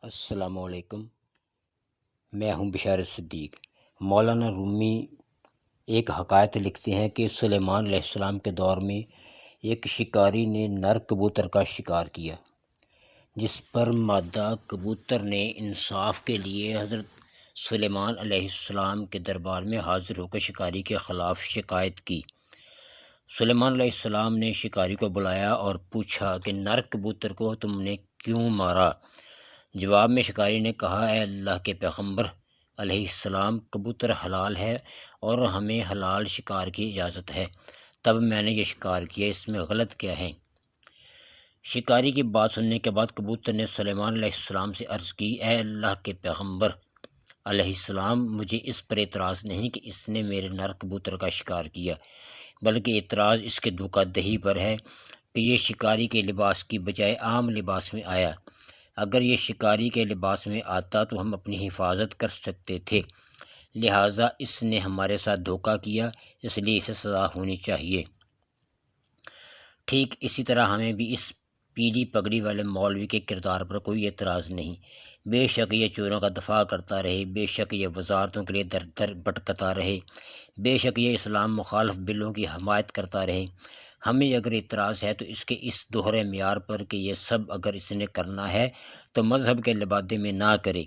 السلام علیکم، میں ہوں بشار صدیق۔ مولانا رومی ایک حکایت لکھتے ہیں کہ سلیمان علیہ السلام کے دور میں ایک شکاری نے نر کبوتر کا شکار کیا، جس پر مادہ کبوتر نے انصاف کے لیے حضرت سلیمان علیہ السلام کے دربار میں حاضر ہو کر شکاری کے خلاف شکایت کی۔ سلیمان علیہ السلام نے شکاری کو بلایا اور پوچھا کہ نر کبوتر کو تم نے کیوں مارا؟ جواب میں شکاری نے کہا، اے اللہ کے پیغمبر علیہ السلام، کبوتر حلال ہے اور ہمیں حلال شکار کی اجازت ہے، تب میں نے یہ شکار کیا، اس میں غلط کیا ہے؟ شکاری کی بات سننے کے بعد کبوتر نے سلیمان علیہ السلام سے عرض کی، اے اللہ کے پیغمبر علیہ السلام، مجھے اس پر اعتراض نہیں کہ اس نے میرے نر کبوتر کا شکار کیا، بلکہ اعتراض اس کے دھوکہ دہی پر ہے کہ یہ شکاری کے لباس کی بجائے عام لباس میں آیا۔ اگر یہ شکاری کے لباس میں آتا تو ہم اپنی حفاظت کر سکتے تھے، لہٰذا اس نے ہمارے ساتھ دھوکہ کیا، اس لیے اسے سزا ہونی چاہیے۔ ٹھیک اسی طرح ہمیں بھی اس پیلی پگڑی والے مولوی کے کردار پر کوئی اعتراض نہیں۔ بے شک یہ چوروں کا دفاع کرتا رہے، بے شک یہ وزارتوں کے لیے در در بھٹکتا رہے، بے شک یہ اسلام مخالف بلوں کی حمایت کرتا رہے۔ ہمیں اگر اعتراض ہے تو اس کے اس دوہرے معیار پر کہ یہ سب اگر اس نے کرنا ہے تو مذہب کے لبادے میں نہ کرے،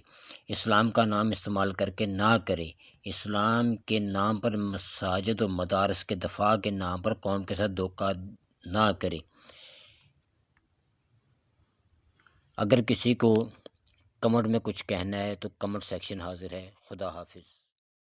اسلام کا نام استعمال کر کے نہ کرے، اسلام کے نام پر مساجد و مدارس کے دفاع کے نام پر قوم کے ساتھ دھوکہ نہ کرے۔ اگر کسی کو کمنٹ میں کچھ کہنا ہے تو کمنٹ سیکشن حاضر ہے۔ خدا حافظ۔